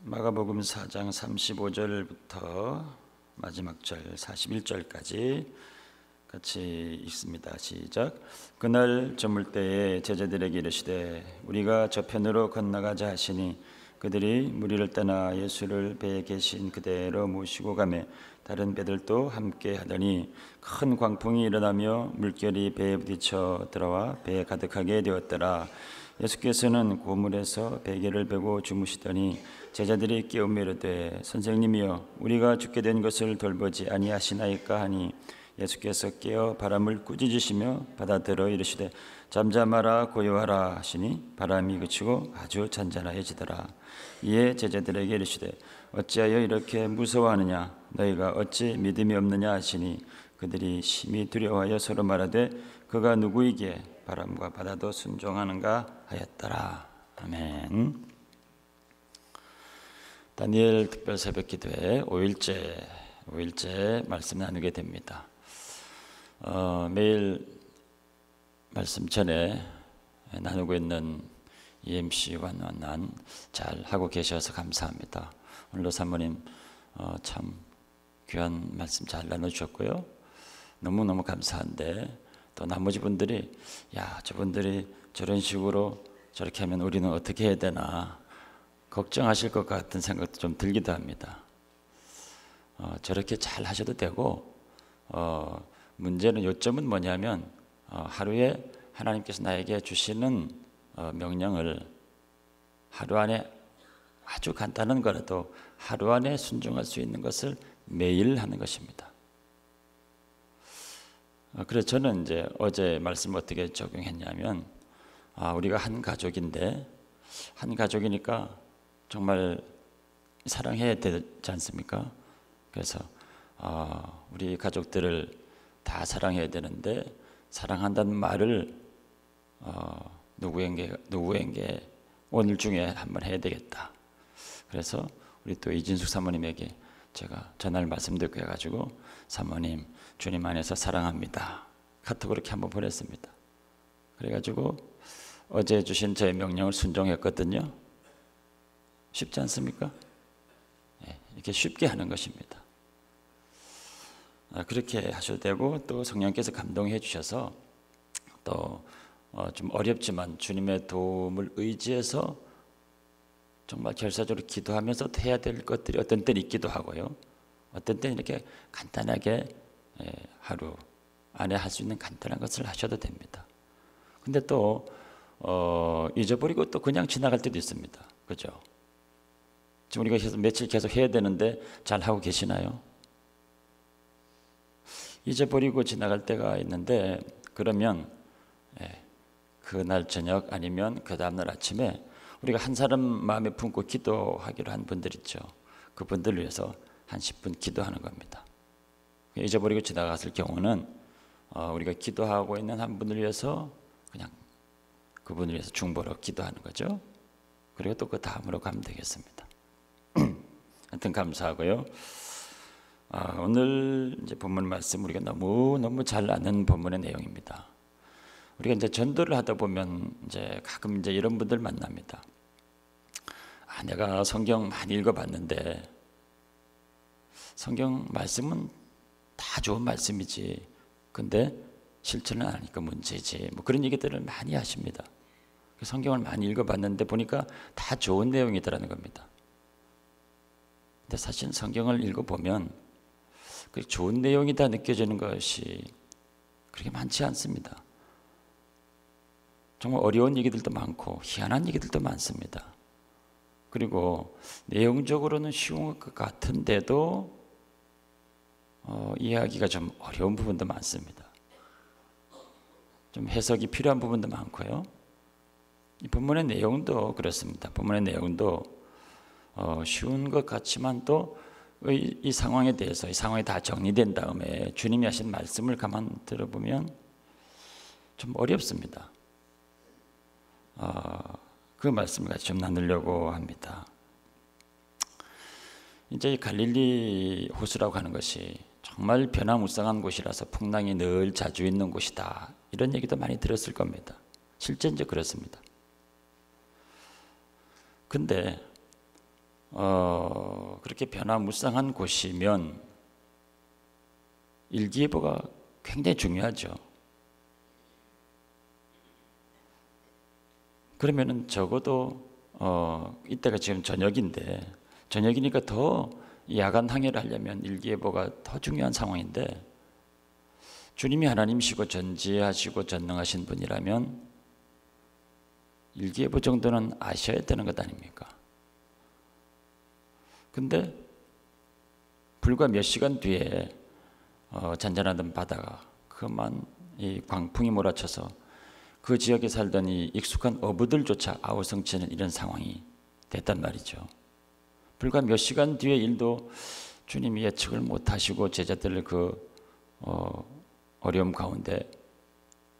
마가복음 4장 35절부터 마지막 절 41절까지 같이 읽습니다. 시작. 그날 저물 때에 제자들에게 이르시되 우리가 저편으로 건너가자 하시니 그들이 무리를 떠나 예수를 배에 계신 그대로 모시고 가매 다른 배들도 함께 하더니 큰 광풍이 일어나며 물결이 배에 부딪혀 들어와 배에 가득하게 되었더라. 예수께서는 고물에서 베개를 베고 주무시더니 제자들이 깨우며 이르되 선생님이여 우리가 죽게 된 것을 돌보지 아니하시나이까 하니 예수께서 깨어 바람을 꾸짖으시며 바다더러 이르시되 잠잠하라 고요하라 하시니 바람이 그치고 아주 잔잔하여지더라. 이에 제자들에게 이르시되 어찌하여 이렇게 무서워하느냐 너희가 어찌 믿음이 없느냐 하시니 그들이 심히 두려워하여 서로 말하되 그가 누구이기에 바람과 바다도 순종하는가 하였더라. 아멘. 다니엘 특별 새벽 기도회 5일째 말씀 나누게 됩니다. 매일 말씀 전에 나누고 있는 EMC 완완한 잘 하고 계셔서 감사합니다. 오늘도 사모님 참 귀한 말씀 잘 나눠주셨고요. 너무너무 감사한데 또 나머지 분들이 야 저분들이 저런 식으로 저렇게 하면 우리는 어떻게 해야 되나 걱정하실 것 같은 생각도 좀 들기도 합니다. 저렇게 잘 하셔도 되고 문제는 요점은 뭐냐면 하루에 하나님께서 나에게 주시는 명령을 하루 안에 아주 간단한 거라도 하루 안에 순종할 수 있는 것을 매일 하는 것입니다. 그래서 저는 이제 어제 말씀 어떻게 적용했냐면 우리가 한 가족인데 한 가족이니까 정말 사랑해야 되지 않습니까? 그래서 우리 가족들을 다 사랑해야 되는데 사랑한다는 말을 누구에게 오늘 중에 한번 해야 되겠다. 그래서 우리 또 이진숙 사모님에게 제가 전화를 말씀드리고 해가지고 사모님 주님 안에서 사랑합니다. 카톡 그렇게 한번 보냈습니다. 그래가지고 어제 주신 저의 명령을 순종했거든요. 쉽지 않습니까? 이렇게 쉽게 하는 것입니다. 그렇게 하셔도 되고 또 성령께서 감동해 주셔서 또 좀 어렵지만 주님의 도움을 의지해서 정말 결사적으로 기도하면서 해야 될 것들이 어떤 때는 있기도 하고요. 어떤 때는 이렇게 간단하게 하루 안에 할 수 있는 간단한 것을 하셔도 됩니다. 근데 또 잊어버리고 또 그냥 지나갈 때도 있습니다. 그죠? 지금 우리가 계속 며칠 계속 해야 되는데 잘 하고 계시나요? 잊어버리고 지나갈 때가 있는데 그러면 그날 저녁 아니면 그 다음날 아침에 우리가 한 사람 마음에 품고 기도하기로 한 분들 있죠. 그분들을 위해서 한 10분 기도하는 겁니다. 잊어버리고 지나갔을 경우는 우리가 기도하고 있는 한 분을 위해서 그냥 그분을 위해서 중보로 기도하는 거죠. 그리고 또 그 다음으로 가면 되겠습니다. 하여튼 감사하고요. 오늘 이제 본문 말씀 우리가 너무 잘 아는 본문의 내용입니다. 우리가 이제 전도를 하다 보면 이제 가끔 이제 이런 분들 만납니다. 내가 성경 많이 읽어봤는데 성경 말씀은 다 좋은 말씀이지. 근데 실천은 안 하니까 문제지. 뭐 그런 얘기들을 많이 하십니다. 성경을 많이 읽어봤는데 보니까 다 좋은 내용이더라는 겁니다. 근데 사실 성경을 읽어보면 그 좋은 내용이다 느껴지는 것이 그렇게 많지 않습니다. 정말 어려운 얘기들도 많고 희한한 얘기들도 많습니다. 그리고 내용적으로는 쉬운 것 같은데도 이해하기가 좀 어려운 부분도 많습니다. 좀 해석이 필요한 부분도 많고요. 이 본문의 내용도 그렇습니다. 본문의 내용도 쉬운 것 같지만 또 이 상황에 대해서 이 상황이 다 정리된 다음에 주님이 하신 말씀을 가만 들어보면 좀 어렵습니다. 그 말씀을 같이 좀 나누려고 합니다. 이제 이 갈릴리 호수라고 하는 것이 정말 변화무쌍한 곳이라서 풍랑이 늘 자주 있는 곳이다. 이런 얘기도 많이 들었을 겁니다. 실제 이제 그렇습니다. 근데 그렇게 변화무쌍한 곳이면 일기예보가 굉장히 중요하죠. 그러면은 적어도 이때가 지금 저녁이니까 더 야간 항해를 하려면 일기예보가 더 중요한 상황인데, 주님이 하나님이시고 전지하시고 전능하신 분이라면 일기예보 정도는 아셔야 되는 것 아닙니까? 근데 불과 몇 시간 뒤에 잔잔하던 바다가 그만 이 광풍이 몰아쳐서 그 지역에 살던 이 익숙한 어부들조차 아우성치는 이런 상황이 됐단 말이죠. 불과 몇 시간 뒤의 일도 주님이 예측을 못하시고 제자들을 그 어려움 가운데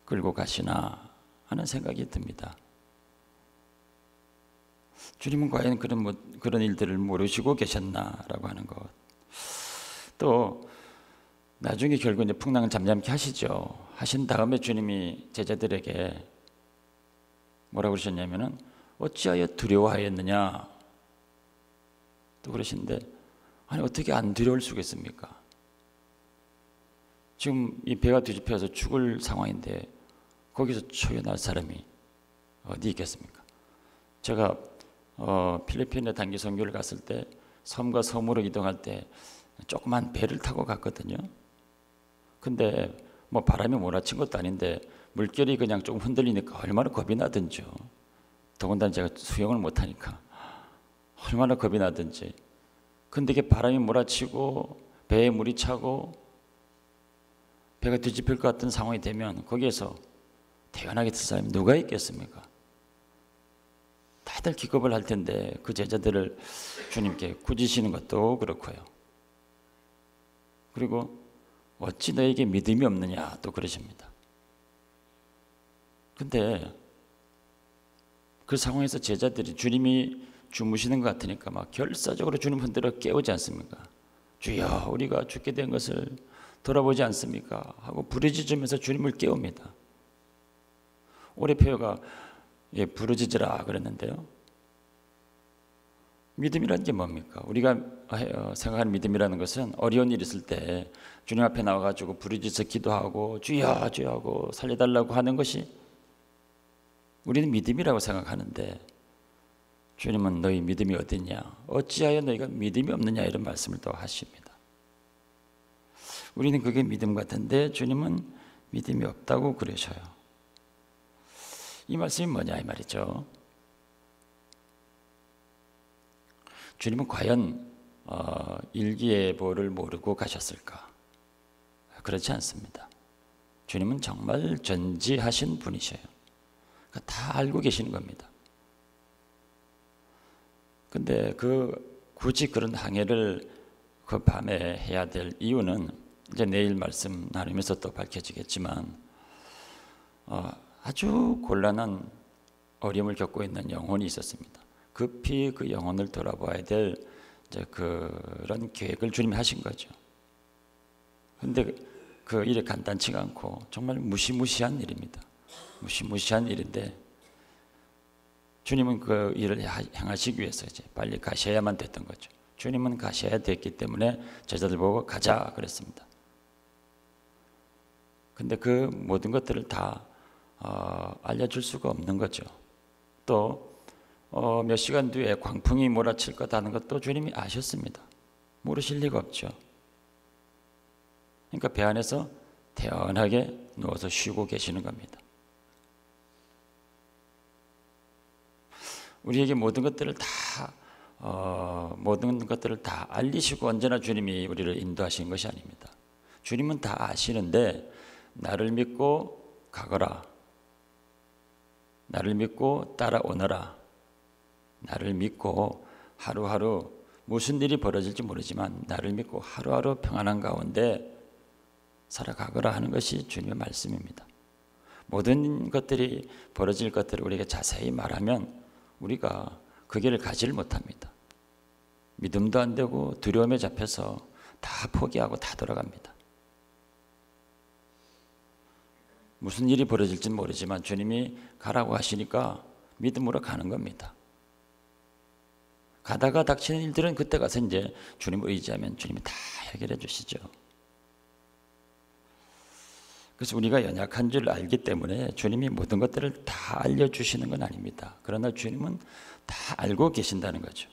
끌고 가시나 하는 생각이 듭니다. 주님은 과연 그런 일들을 모르시고 계셨나라고 하는 것. 또 나중에 결국 이제 풍랑을 잠잠케 하시죠. 하신 다음에 주님이 제자들에게 뭐라고 그러셨냐면은 어찌하여 두려워하였느냐 또 그러시는데, 아니 어떻게 안 두려울 수가 있습니까? 지금 이 배가 뒤집혀서 죽을 상황인데 거기서 초연할 사람이 어디 있겠습니까? 제가 필리핀에 단기 선교를 갔을 때 섬과 섬으로 이동할 때 조그만 배를 타고 갔거든요. 근데 뭐 바람이 몰아친 것도 아닌데 물결이 그냥 조금 흔들리니까 얼마나 겁이 나든지요. 더군다나 제가 수영을 못하니까 얼마나 겁이 나든지. 근데 이게 바람이 몰아치고 배에 물이 차고 배가 뒤집힐 것 같은 상황이 되면 거기에서 태어나게 될 사람이 누가 있겠습니까? 다들 기겁을 할 텐데 그 제자들을 주님께 꾸짖으시는 것도 그렇고요. 그리고 어찌 너에게 믿음이 없느냐 또 그러십니다. 근데 그 상황에서 제자들이 주님이 주무시는 것 같으니까 막 결사적으로 주님 흔들어 깨우지 않습니까? 주여 우리가 죽게 된 것을 돌아보지 않습니까? 하고 부르짖으면서 주님을 깨웁니다. 오레페어가 부르짖으라 그랬는데요. 믿음이라는 게 뭡니까? 우리가 생각하는 믿음이라는 것은 어려운 일 있을 때 주님 앞에 나와가지고 부르짖어 기도하고 주여 주여 하고 살려달라고 하는 것이 우리는 믿음이라고 생각하는데, 주님은 너희 믿음이 어딨냐? 어찌하여 너희가 믿음이 없느냐? 이런 말씀을 또 하십니다. 우리는 그게 믿음 같은데 주님은 믿음이 없다고 그러셔요. 이 말씀이 뭐냐 이 말이죠. 주님은 과연 일기예보를 모르고 가셨을까? 그렇지 않습니다. 주님은 정말 전지하신 분이셔요. 다 알고 계시는 겁니다. 근데 굳이 그런 항해를 그 밤에 해야 될 이유는 이제 내일 말씀 나누면서 또 밝혀지겠지만, 아주 곤란한 어려움을 겪고 있는 영혼이 있었습니다. 급히 그 영혼을 돌아봐야 될 이제 그런 계획을 주님이 하신 거죠. 근데 그 일이 간단치가 않고 정말 무시무시한 일입니다. 무시무시한 일인데 주님은 그 일을 행하시기 위해서 이제 빨리 가셔야만 됐던 거죠. 주님은 가셔야 됐기 때문에 제자들 보고 가자 그랬습니다. 근데 그 모든 것들을 다 알려줄 수가 없는 거죠. 또 몇 시간 뒤에 광풍이 몰아칠 거다는 것도 주님이 아셨습니다. 모르실 리가 없죠. 그러니까 배 안에서 태연하게 누워서 쉬고 계시는 겁니다. 우리에게 모든 것들을 다 알리시고 언제나 주님이 우리를 인도하시는 것이 아닙니다. 주님은 다 아시는데 나를 믿고 가거라, 나를 믿고 따라오너라, 나를 믿고 하루하루 무슨 일이 벌어질지 모르지만 나를 믿고 하루하루 평안한 가운데 살아가거라 하는 것이 주님의 말씀입니다. 모든 것들이 벌어질 것들을 우리가 자세히 말하면 우리가 그 길을 가지를 못합니다. 믿음도 안 되고 두려움에 잡혀서 다 포기하고 다 돌아갑니다. 무슨 일이 벌어질지는 모르지만 주님이 가라고 하시니까 믿음으로 가는 겁니다. 가다가 닥치는 일들은 그때 가서 이제 주님을 의지하면 주님이 다 해결해 주시죠. 그래서 우리가 연약한 줄 알기 때문에 주님이 모든 것들을 다 알려주시는 건 아닙니다. 그러나 주님은 다 알고 계신다는 거죠.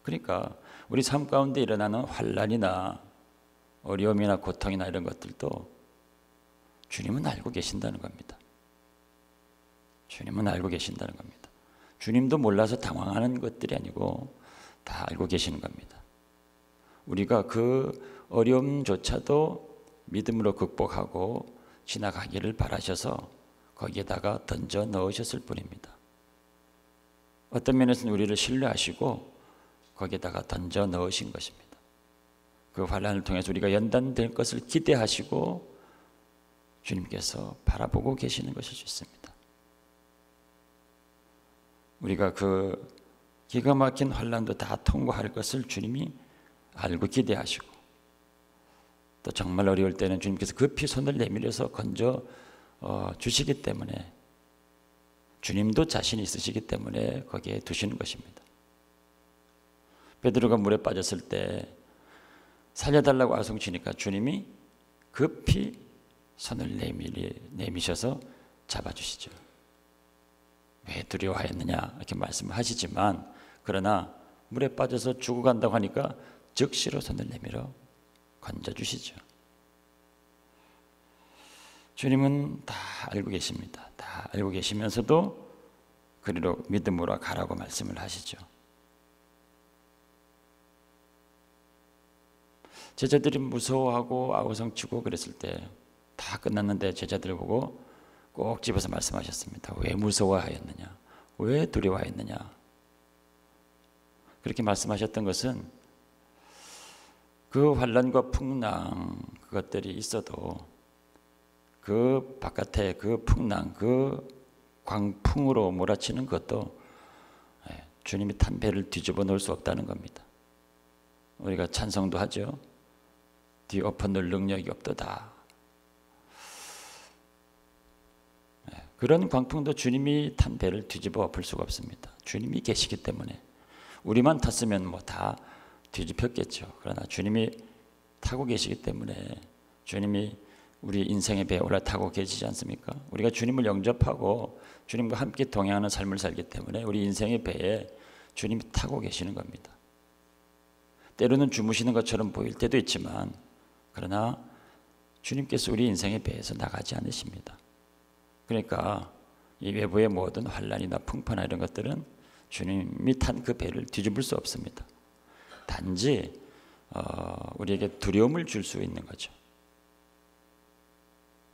그러니까 우리 삶 가운데 일어나는 환난이나 어려움이나 고통이나 이런 것들도 주님은 알고 계신다는 겁니다. 주님은 알고 계신다는 겁니다. 주님도 몰라서 당황하는 것들이 아니고 다 알고 계시는 겁니다. 우리가 그 어려움조차도 믿음으로 극복하고 지나가기를 바라셔서 거기에다가 던져 넣으셨을 뿐입니다. 어떤 면에서는 우리를 신뢰하시고 거기에다가 던져 넣으신 것입니다. 그 환난을 통해서 우리가 연단될 것을 기대하시고 주님께서 바라보고 계시는 것일 수 있습니다. 우리가 그 기가 막힌 환난도 다 통과할 것을 주님이 알고 기대하시고 또 정말 어려울 때는 주님께서 급히 손을 내밀어서 건져 주시기 때문에 주님도 자신이 있으시기 때문에 거기에 두시는 것입니다. 베드로가 물에 빠졌을 때 살려달라고 아성치니까 주님이 급히 손을 내미셔서 잡아주시죠. 왜 두려워하였느냐 이렇게 말씀하시지만 그러나 물에 빠져서 죽어간다고 하니까 즉시로 손을 내밀어 건져주시죠. 주님은 다 알고 계십니다. 다 알고 계시면서도 그리로 믿음으로 가라고 말씀을 하시죠. 제자들이 무서워하고 아우성치고 그랬을 때 다 끝났는데 제자들을 보고 꼭 집어서 말씀하셨습니다. 왜 무서워하였느냐? 왜 두려워하였느냐? 그렇게 말씀하셨던 것은 그 환난과 풍랑 그것들이 있어도 그 바깥에 그 풍랑 그 광풍으로 몰아치는 것도 주님이 탄 배를 뒤집어 놓을 수 없다는 겁니다. 우리가 찬성도 하죠. 뒤엎어 놓을 능력이 없도다. 그런 광풍도 주님이 탄 배를 뒤집어 엎을 수가 없습니다. 주님이 계시기 때문에. 우리만 탔으면 뭐 다 뒤집혔겠죠. 그러나 주님이 타고 계시기 때문에 주님이 우리 인생의 배에 올라타고 계시지 않습니까? 우리가 주님을 영접하고 주님과 함께 동행하는 삶을 살기 때문에 우리 인생의 배에 주님이 타고 계시는 겁니다. 때로는 주무시는 것처럼 보일 때도 있지만 그러나 주님께서 우리 인생의 배에서 나가지 않으십니다. 그러니까 이 외부의 모든 환난이나 풍파나 이런 것들은 주님이 탄 그 배를 뒤집을 수 없습니다. 단지 우리에게 두려움을 줄 수 있는 거죠.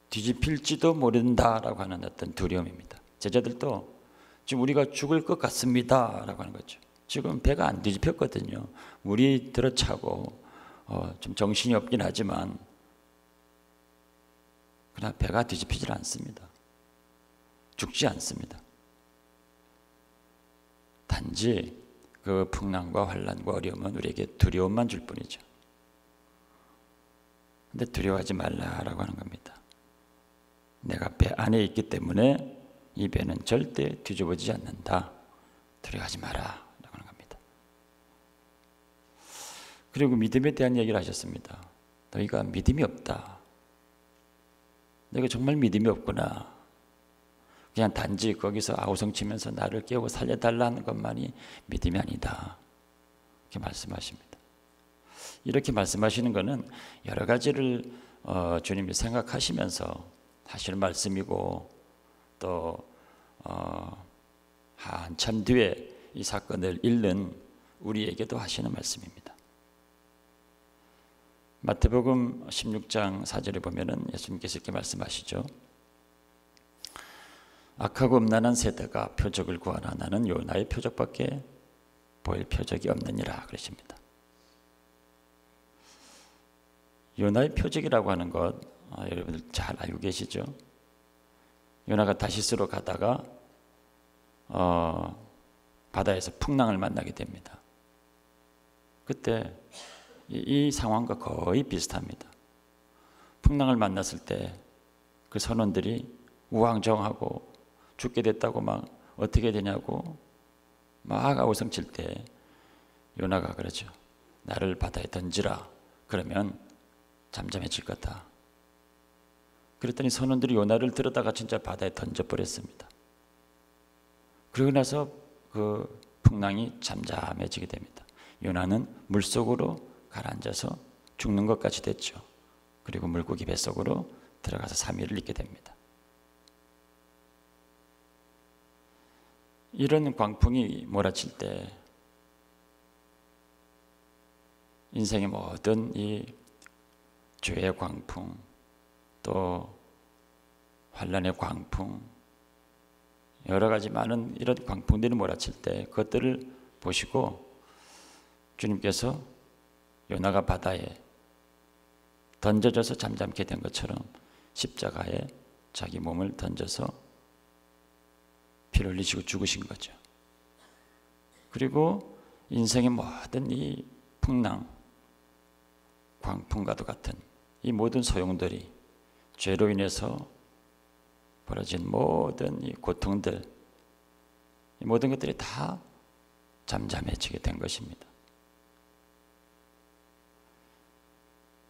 뒤집힐지도 모른다라고 하는 어떤 두려움입니다. 제자들도 지금 우리가 죽을 것 같습니다라고 하는 거죠. 지금 배가 안 뒤집혔거든요. 물이 들어차고 좀 정신이 없긴 하지만 그러나 배가 뒤집히질 않습니다. 죽지 않습니다. 단지 그 풍랑과 환난과 어려움은 우리에게 두려움만 줄 뿐이죠. 근데 두려워하지 말라라고 하는 겁니다. 내가 배 안에 있기 때문에 이 배는 절대 뒤집어지지 않는다. 두려워하지 마라 라고 하는 겁니다. 그리고 믿음에 대한 얘기를 하셨습니다. 너희가 믿음이 없다. 너희가 정말 믿음이 없구나. 그냥 단지 거기서 아우성치면서 나를 깨우고 살려달라는 것만이 믿음이 아니다. 이렇게 말씀하십니다. 이렇게 말씀하시는 것은 여러 가지를 주님이 생각하시면서 하시는 말씀이고 또 한참 뒤에 이 사건을 읽는 우리에게도 하시는 말씀입니다. 마태복음 16장 4절에 보면은 예수님께서 이렇게 말씀하시죠. 악하고 음란한 세대가 표적을 구하나 나는 요나의 표적밖에 보일 표적이 없느니라 그러십니다. 요나의 표적이라고 하는 것 여러분들 잘 알고 계시죠? 요나가 다시스로 가다가 바다에서 풍랑을 만나게 됩니다. 그때 이 상황과 거의 비슷합니다. 풍랑을 만났을 때 그 선원들이 우왕좌왕하고 죽게 됐다고 막 어떻게 되냐고 막 아우성칠 때 요나가 그러죠. 나를 바다에 던지라. 그러면 잠잠해질 거다. 그랬더니 선원들이 요나를 들어다가 진짜 바다에 던져버렸습니다. 그러고 나서 그 풍랑이 잠잠해지게 됩니다. 요나는 물속으로 가라앉아서 죽는 것까지 됐죠. 그리고 물고기 뱃속으로 들어가서 3일을 있게 됩니다. 이런 광풍이 몰아칠 때 인생의 모든 이 죄의 광풍, 또 환난의 광풍, 여러 가지 많은 이런 광풍들이 몰아칠 때 그것들을 보시고 주님께서 요나가 바다에 던져져서 잠잠게 된 것처럼 십자가에 자기 몸을 던져서 피를 흘리시고 죽으신 거죠. 그리고 인생의 모든 이 풍랑, 광풍과도 같은 이 모든 소용돌이, 죄로 인해서 벌어진 모든 이 고통들, 이 모든 것들이 다 잠잠해지게 된 것입니다.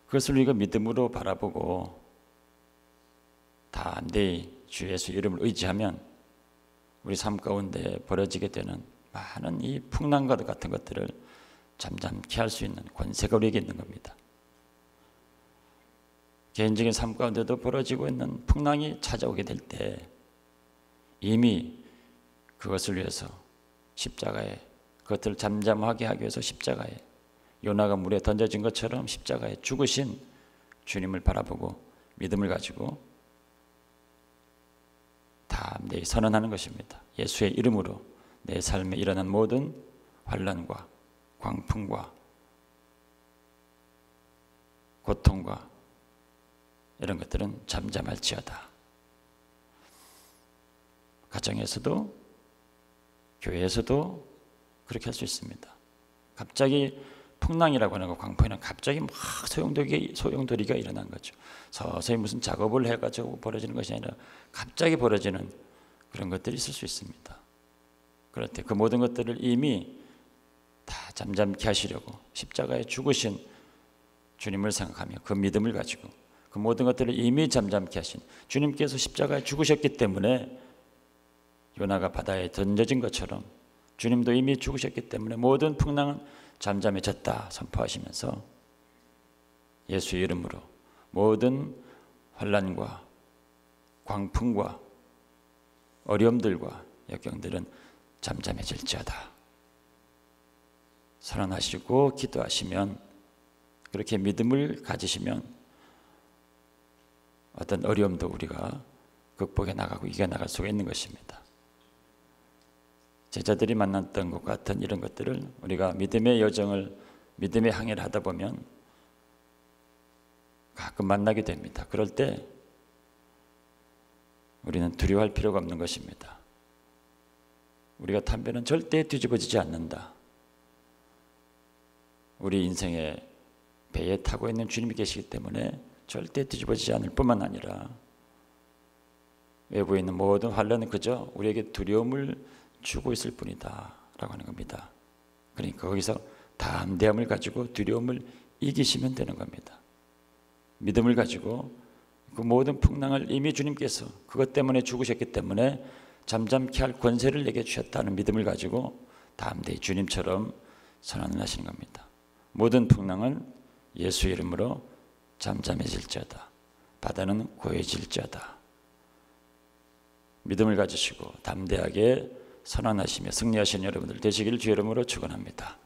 그것을 우리가 믿음으로 바라보고 담대히 주 예수 이름을 의지하면 우리 삶 가운데 벌어지게 되는 많은 이 풍랑과도 같은 것들을 잠잠케 할 수 있는 권세가 우리에게 있는 겁니다. 개인적인 삶 가운데도 벌어지고 있는 풍랑이 찾아오게 될 때 이미 그것을 위해서 십자가에, 그것들을 잠잠하게 하기 위해서 십자가에, 요나가 물에 던져진 것처럼 십자가에 죽으신 주님을 바라보고 믿음을 가지고 담대히 선언하는 것입니다. 예수의 이름으로 내 삶에 일어난 모든 환난과 광풍과 고통과 이런 것들은 잠잠할지어다. 가정에서도 교회에서도 그렇게 할 수 있습니다. 갑자기 풍랑이라고 하는 거, 광풍이나 갑자기 막 소용돌이가 일어난 거죠. 서서히 무슨 작업을 해가지고 벌어지는 것이 아니라 갑자기 벌어지는 그런 것들이 있을 수 있습니다. 그럴 때 그 모든 것들을 이미 다 잠잠케 하시려고 십자가에 죽으신 주님을 생각하며 그 믿음을 가지고 그 모든 것들을 이미 잠잠케 하신 주님께서 십자가에 죽으셨기 때문에 요나가 바다에 던져진 것처럼 주님도 이미 죽으셨기 때문에 모든 풍랑은 잠잠해졌다 선포하시면서 예수의 이름으로 모든 환난과 광풍과 어려움들과 역경들은 잠잠해질지어다 선언하시고 기도하시면, 그렇게 믿음을 가지시면 어떤 어려움도 우리가 극복해 나가고 이겨나갈 수가 있는 것입니다. 제자들이 만났던 것 같은 이런 것들을 우리가 믿음의 여정을, 믿음의 항해를 하다 보면 가끔 만나게 됩니다. 그럴 때 우리는 두려워할 필요가 없는 것입니다. 우리가 탄 배는 절대 뒤집어지지 않는다. 우리 인생의 배에 타고 있는 주님이 계시기 때문에 절대 뒤집어지지 않을 뿐만 아니라 외부에 있는 모든 환난은 그저 우리에게 두려움을 주고 있을 뿐이다 라고 하는 겁니다. 그러니까 거기서 담대함을 가지고 두려움을 이기시면 되는 겁니다. 믿음을 가지고 그 모든 풍랑을 이미 주님께서 그것 때문에 죽으셨기 때문에 잠잠케 할 권세를 내게 주셨다는 믿음을 가지고 담대히 주님처럼 선언을 하시는 겁니다. 모든 풍랑은 예수 이름으로 잠잠해질지어다. 바다는 고요해질지어다. 믿음을 가지시고 담대하게 선언하시며 승리하시는 여러분들 되시기를 주의 이름으로 축원합니다.